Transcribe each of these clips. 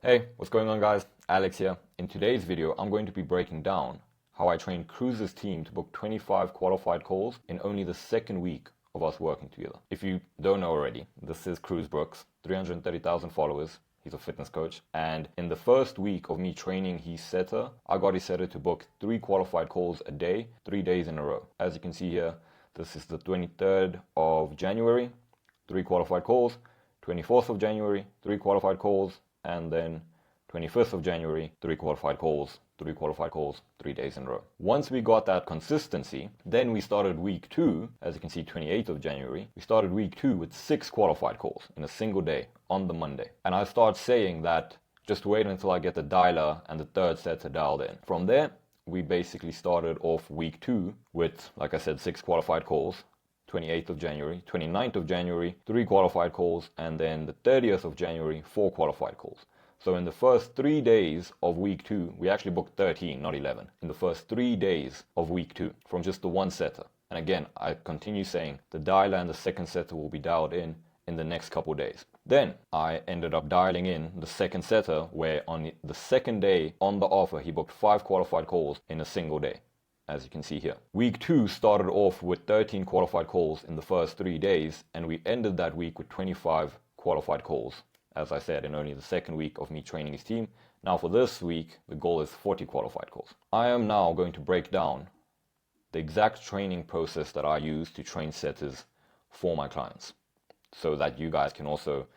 Hey, what's going on guys? Alex here. In today's video, I'm going to be breaking down how I trained Cruz's team to book 25 qualified calls in only the second week of us working together. If you don't know already, this is Cruz Brooks, 330,000 followers. He's a fitness coach. And in the first week of me training his setter, I got his setter to book 3 qualified calls a day, 3 days in a row. As you can see here, this is the 23rd of January, 3 qualified calls, 24th of January, 3 qualified calls, and then 25th of January, 3 qualified calls, 3 qualified calls, 3 days in a row. Once we got that consistency, then we started week 2, as you can see 28th of January, we started week 2 with 6 qualified calls in a single day on the Monday. And I start saying that just wait until I get the dialer and the third setter dialed in. From there, we basically started off week 2 with, like I said, 6 qualified calls. 28th of January, 29th of January, 3 qualified calls, and then the 30th of January, 4 qualified calls. So in the first 3 days of week 2, we actually booked 13, not 11. In the first 3 days of week 2, from just the one setter. And again, I continue saying the dialer and the second setter will be dialed in the next couple of days. Then I ended up dialing in the second setter, where on the second day on the offer, he booked 5 qualified calls in a single day, as you can see here. Week 2 started off with 13 qualified calls in the first 3 days, and we ended that week with 25 qualified calls, as I said, in only the second week of me training his team. Now for this week, the goal is 40 qualified calls. I am now going to break down the exact training process that I use to train setters for my clients, so that you guys can also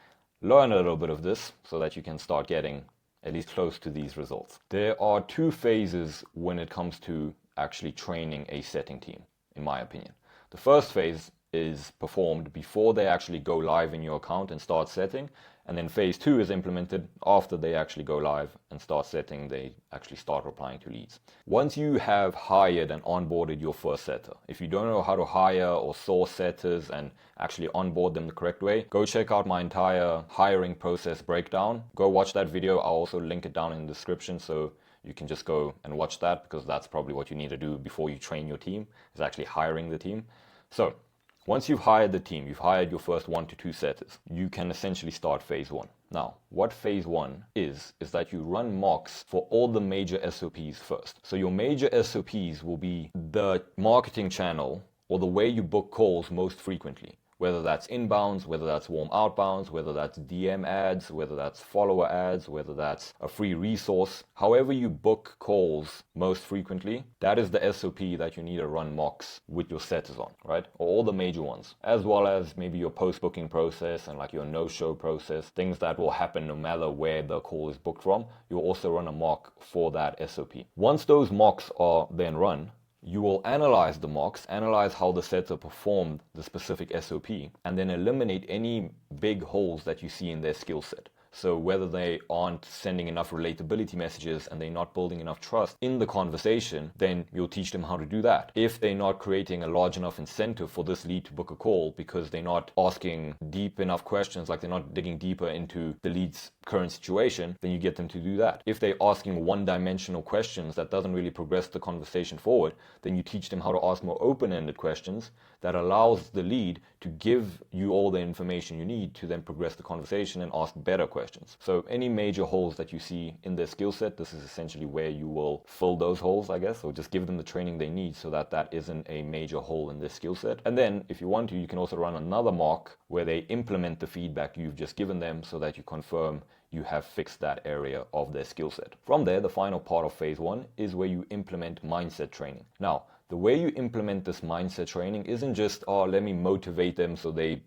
learn a little bit of this, so that you can start getting at least close to these results. There are 2 phases when it comes to actually training a setting team, in my opinion. The first phase is performed before they actually go live in your account and start setting, and then phase 2 is implemented after they actually go live and start setting, they actually start replying to leads. Once you have hired and onboarded your first setter, if you don't know how to hire or source setters and actually onboard them the correct way, go check out my entire hiring process breakdown. Go watch that video. I'll also link it down in the description, so you can just go and watch that, because that's probably what you need to do before you train your team, is actually hiring the team. So once you've hired the team, you've hired your first 1 to 2 setters, you can essentially start phase 1. Now, what phase 1 is that you run mocks for all the major SOPs first. So your major SOPs will be the marketing channel or the way you book calls most frequently. Whether that's inbounds, whether that's warm outbounds, whether that's DM ads, whether that's follower ads, whether that's a free resource. However you book calls most frequently, that is the SOP that you need to run mocks with your setters on, right? Or all the major ones, as well as maybe your post-booking process and like your no-show process, things that will happen no matter where the call is booked from. You'll also run a mock for that SOP. Once those mocks are then run, you will analyze the mocks, analyze how the setter performed the specific SOP, and then eliminate any big holes that you see in their skill set. So whether they aren't sending enough relatability messages and they're not building enough trust in the conversation, then you'll teach them how to do that. If they're not creating a large enough incentive for this lead to book a call because they're not asking deep enough questions, like they're not digging deeper into the lead's current situation, then you get them to do that. If they're asking one-dimensional questions that doesn't really progress the conversation forward, then you teach them how to ask more open-ended questions that allows the lead to give you all the information you need to then progress the conversation and ask better questions. So any major holes that you see in their skill set, this is essentially where you will fill those holes, I guess, or just give them the training they need so that that isn't a major hole in their skill set. And then if you want to, you can also run another mock where they implement the feedback you've just given them so that you confirm you have fixed that area of their skill set. From there, the final part of phase 1 is where you implement mindset training. Now, the way you implement this mindset training isn't just, oh, let me motivate them so they,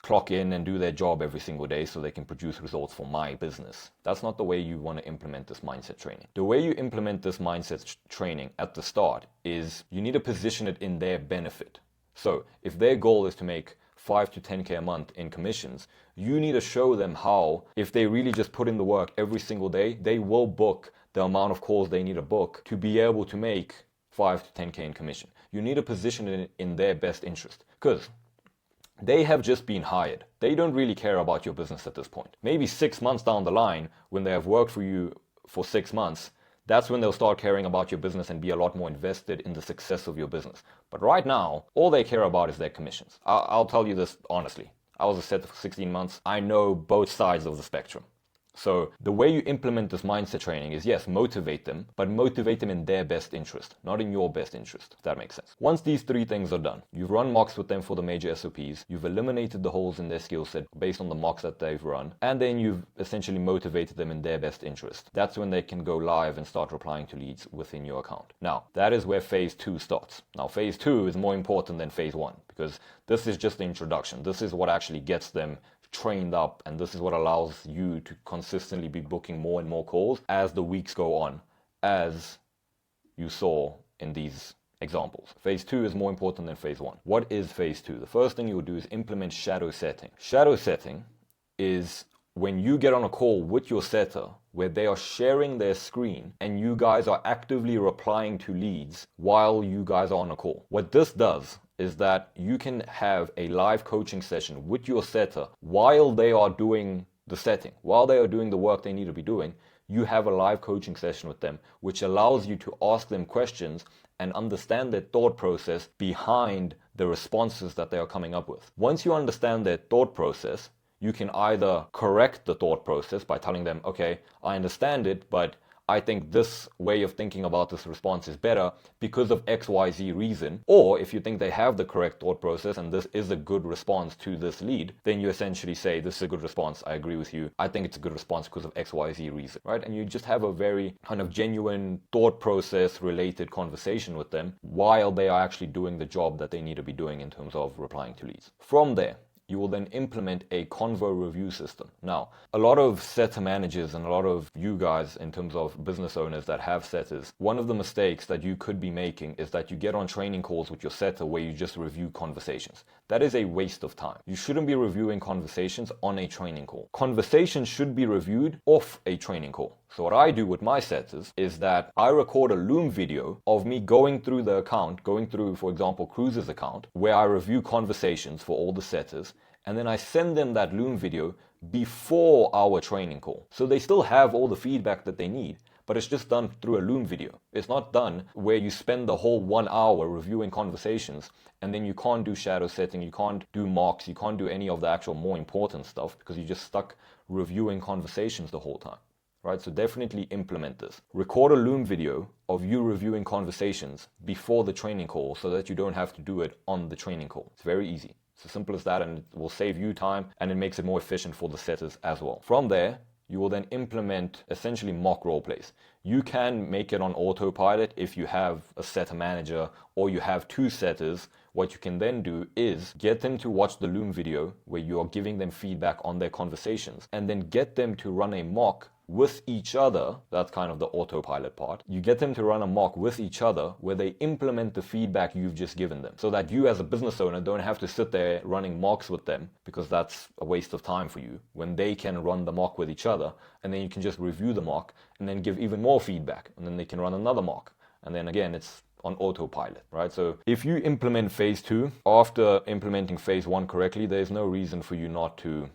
clock in and do their job every single day so they can produce results for my business. That's not the way you want to implement this mindset training. The way you implement this mindset training at the start is you need to position it in their benefit. So if their goal is to make 5 to 10K a month in commissions, you need to show them how, if they really just put in the work every single day, they will book the amount of calls they need to book to be able to make 5 to 10K in commission. You need to position it in their best interest, because they have just been hired. They don't really care about your business at this point. Maybe 6 months down the line, when they have worked for you for 6 months, that's when they'll start caring about your business and be a lot more invested in the success of your business. But right now, all they care about is their commissions. I'll tell you this honestly. I was a setter for 16 months. I know both sides of the spectrum. So the way you implement this mindset training is, yes, motivate them, but motivate them in their best interest, not in your best interest, if that makes sense. Once these three things are done, you've run mocks with them for the major SOPs, you've eliminated the holes in their skill set based on the mocks that they've run, and then you've essentially motivated them in their best interest. That's when they can go live and start replying to leads within your account. Now, that is where phase 2 starts. Now, phase 2 is more important than phase 1 because this is just the introduction. This is what actually gets them trained up, and this is what allows you to consistently be booking more and more calls as the weeks go on, as you saw in these examples. Phase 2 is more important than phase 1. What is phase 2? The first thing you will do is implement shadow setting. Shadow setting is when you get on a call with your setter where they are sharing their screen and you guys are actively replying to leads while you guys are on a call. What this does is that you can have a live coaching session with your setter while they are doing the setting, while they are doing the work they need to be doing. You have a live coaching session with them, which allows you to ask them questions and understand their thought process behind the responses that they are coming up with. Once you understand their thought process, you can either correct the thought process by telling them, okay, I understand it, but I think this way of thinking about this response is better because of XYZ reason. Or if you think they have the correct thought process and this is a good response to this lead, then you essentially say, this is a good response, I agree with you, I think it's a good response because of XYZ reason, right? And you just have a very kind of genuine thought process related conversation with them while they are actually doing the job that they need to be doing in terms of replying to leads. From there, you will then implement a convo review system. Now, a lot of setter managers and a lot of you guys in terms of business owners that have setters, one of the mistakes that you could be making is that you get on training calls with your setter where you just review conversations. That is a waste of time. You shouldn't be reviewing conversations on a training call. Conversations should be reviewed off a training call. So what I do with my setters is that I record a Loom video of me going through the account, going through, for example, Cruz's account, where I review conversations for all the setters, and then I send them that Loom video before our training call. So they still have all the feedback that they need, but it's just done through a Loom video. It's not done where you spend the whole 1 hour reviewing conversations and then you can't do shadow setting, you can't do mocks, you can't do any of the actual more important stuff because you're just stuck reviewing conversations the whole time. Right, so definitely implement this. Record a Loom video of you reviewing conversations before the training call so that you don't have to do it on the training call. It's very easy. It's as simple as that, and it will save you time and it makes it more efficient for the setters as well. From there, you will then implement essentially mock role plays. You can make it on autopilot if you have a setter manager or you have 2 setters. What you can then do is get them to watch the Loom video where you are giving them feedback on their conversations and then get them to run a mock with each other. That's kind of the autopilot part. You get them to run a mock with each other where they implement the feedback you've just given them so that you as a business owner don't have to sit there running mocks with them because that's a waste of time for you when they can run the mock with each other and then you can just review the mock and then give even more feedback and then they can run another mock and then again it's on autopilot, right? So if you implement phase 2 after implementing phase 1 correctly, there's no reason for you not to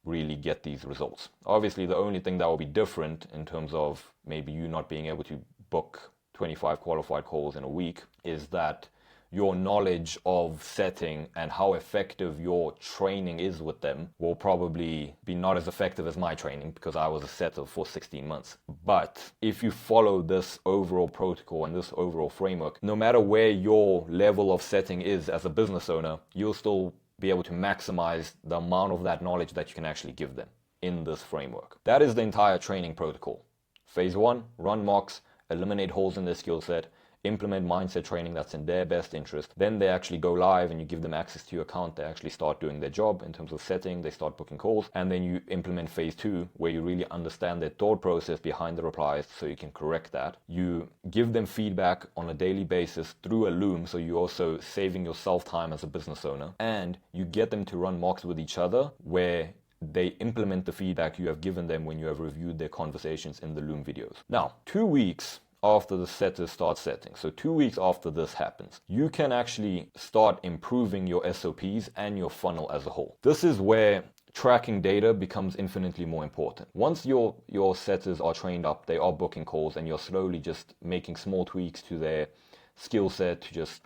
really get these results. Obviously, the only thing that will be different in terms of maybe you not being able to book 25 qualified calls in a week is that your knowledge of setting and how effective your training is with them will probably be not as effective as my training because I was a setter for 16 months. But if you follow this overall protocol and this overall framework, no matter where your level of setting is as a business owner, you'll still be able to maximize the amount of that knowledge that you can actually give them in this framework. That is the entire training protocol. Phase 1, run mocks, eliminate holes in their skill set, implement mindset training that's in their best interest. Then they actually go live and you give them access to your account. They actually start doing their job in terms of setting, they start booking calls. And then you implement phase 2 where you really understand their thought process behind the replies so you can correct that. You give them feedback on a daily basis through a Loom, so you're also saving yourself time as a business owner. And you get them to run mocks with each other where they implement the feedback you have given them when you have reviewed their conversations in the Loom videos. Now, 2 weeks after the setters start setting, so 2 weeks after this happens, you can actually start improving your SOPs and your funnel as a whole. This is where tracking data becomes infinitely more important. Once your setters are trained up, they are booking calls and you're slowly just making small tweaks to their skill set to just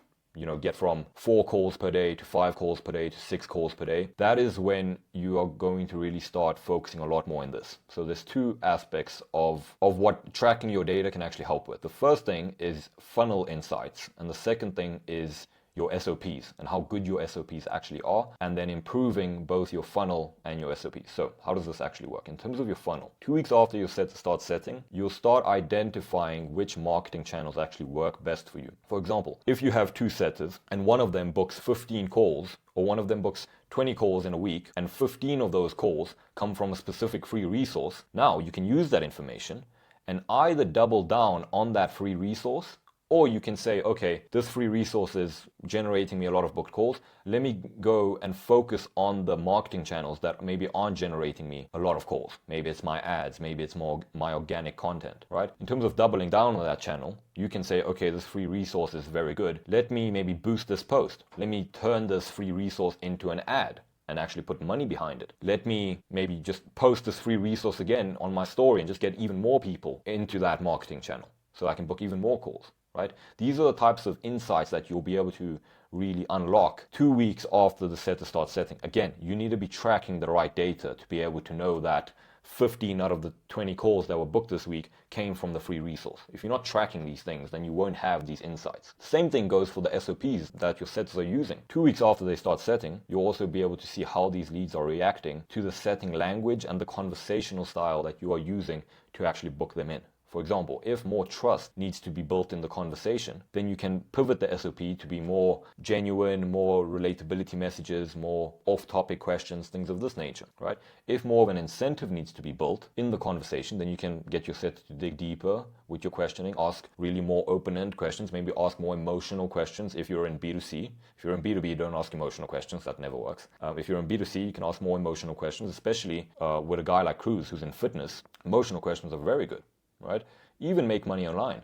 get from 4 calls per day to 5 calls per day to 6 calls per day, that is when you are going to really start focusing a lot more in this. So there's two aspects of what tracking your data can actually help with. The first thing is funnel insights, and the second thing is your SOPs and how good your SOPs actually are, and then improving both your funnel and your SOPs. So how does this actually work? In terms of your funnel, 2 weeks after you start setting, you'll start identifying which marketing channels actually work best for you. For example, if you have 2 setters and one of them books 15 calls, or one of them books 20 calls in a week, and 15 of those calls come from a specific free resource, now you can use that information and either double down on that free resource, or you can say, okay, this free resource is generating me a lot of booked calls. Let me go and focus on the marketing channels that maybe aren't generating me a lot of calls. Maybe it's my ads, maybe it's more my organic content, right? In terms of doubling down on that channel, you can say, okay, this free resource is very good. Let me maybe boost this post. Let me turn this free resource into an ad and actually put money behind it. Let me maybe just post this free resource again on my story and just get even more people into that marketing channel so I can book even more calls. Right? These are the types of insights that you'll be able to really unlock 2 weeks after the setter starts setting. Again, you need to be tracking the right data to be able to know that 15 out of the 20 calls that were booked this week came from the free resource. If you're not tracking these things, then you won't have these insights. Same thing goes for the SOPs that your setters are using. 2 weeks after they start setting, you'll also be able to see how these leads are reacting to the setting language and the conversational style that you are using to actually book them in. For example, if more trust needs to be built in the conversation, then you can pivot the SOP to be more genuine, more relatability messages, more off-topic questions, things of this nature, right? If more of an incentive needs to be built in the conversation, then you can get your setter to dig deeper with your questioning, ask really more open-end questions, maybe ask more emotional questions if you're in B2C. If you're in B2B, don't ask emotional questions, that never works. If you're in B2C, you can ask more emotional questions, especially with a guy like Cruz who's in fitness. Emotional questions are very good. Right? Even make money online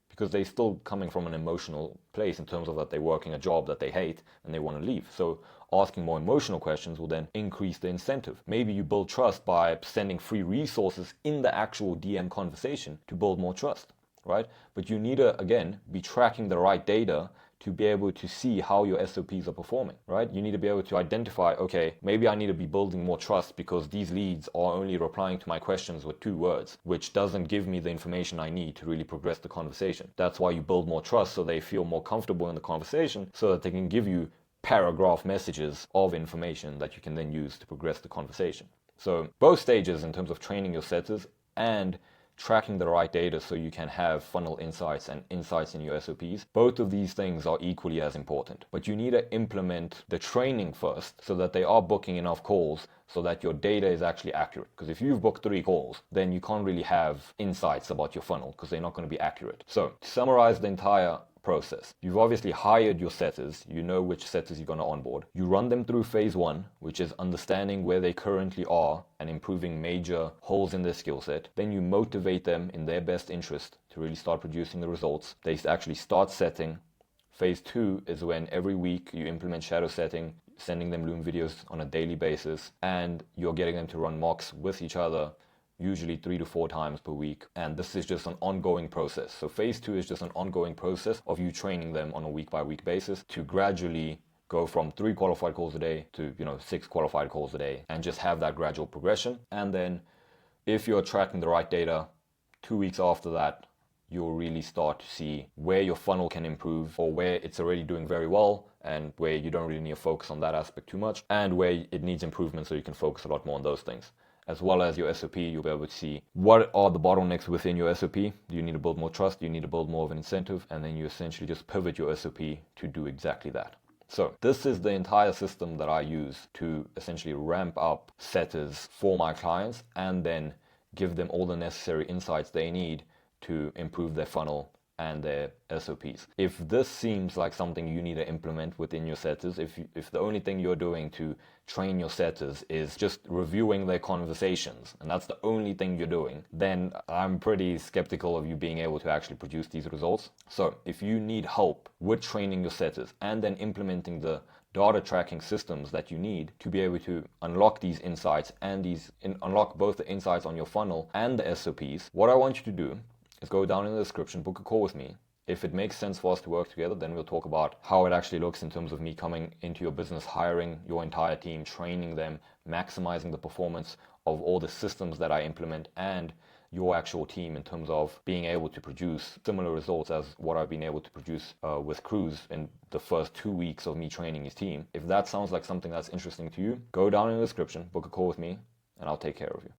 because they're still coming from an emotional place in terms of that they're working a job that they hate and they want to leave. So asking more emotional questions will then increase the incentive. Maybe you build trust by sending free resources in the actual DM conversation to build more trust, right? But you need to, again, be tracking the right data to be able to see how your SOPs are performing, right? You need to be able to identify, okay, maybe I need to be building more trust because these leads are only replying to my questions with 2 words, which doesn't give me the information I need to really progress the conversation. That's why you build more trust so they feel more comfortable in the conversation so that they can give you paragraph messages of information that you can then use to progress the conversation. So both stages in terms of training your setters and tracking the right data so you can have funnel insights and insights in your SOPs. Both of these things are equally as important, but you need to implement the training first so that they are booking enough calls so that your data is actually accurate. Because if you've booked 3 calls, then you can't really have insights about your funnel because they're not going to be accurate. So to summarize the entire process, you've obviously hired your setters, you know which setters you're going to onboard. You run them through phase 1, which is understanding where they currently are and improving major holes in their skill set. Then you motivate them in their best interest to really start producing the results. They actually start setting. Phase 2 is when every week you implement shadow setting, sending them Loom videos on a daily basis, and you're getting them to run mocks with each other usually 3 to 4 times per week. And this is just an ongoing process. So phase 2 is just an ongoing process of you training them on a week by week basis to gradually go from 3 qualified calls a day to 6 qualified calls a day, and just have that gradual progression. And then if you're tracking the right data, 2 weeks after that, you'll really start to see where your funnel can improve, or where it's already doing very well and where you don't really need to focus on that aspect too much, and where it needs improvement so you can focus a lot more on those things. As well as your SOP, you'll be able to see what are the bottlenecks within your SOP. Do you need to build more trust? Do you need to build more of an incentive? And then you essentially just pivot your SOP to do exactly that. So this is the entire system that I use to essentially ramp up setters for my clients and then give them all the necessary insights they need to improve their funnel and their SOPs. If this seems like something you need to implement within your setters, if the only thing you're doing to train your setters is just reviewing their conversations, and that's the only thing you're doing, then I'm pretty skeptical of you being able to actually produce these results. So if you need help with training your setters and then implementing the data tracking systems that you need to be able to unlock these insights and unlock both the insights on your funnel and the SOPs, what I want you to do is go down in the description, book a call with me, If it makes sense for us to work together, then we'll talk about how it actually looks in terms of me coming into your business, hiring your entire team, training them, maximizing the performance of all the systems that I implement and your actual team in terms of being able to produce similar results as what I've been able to produce with Cruz in the first 2 weeks of me training his team. If that sounds like something that's interesting to you, go down in the description, book a call with me, and I'll take care of you.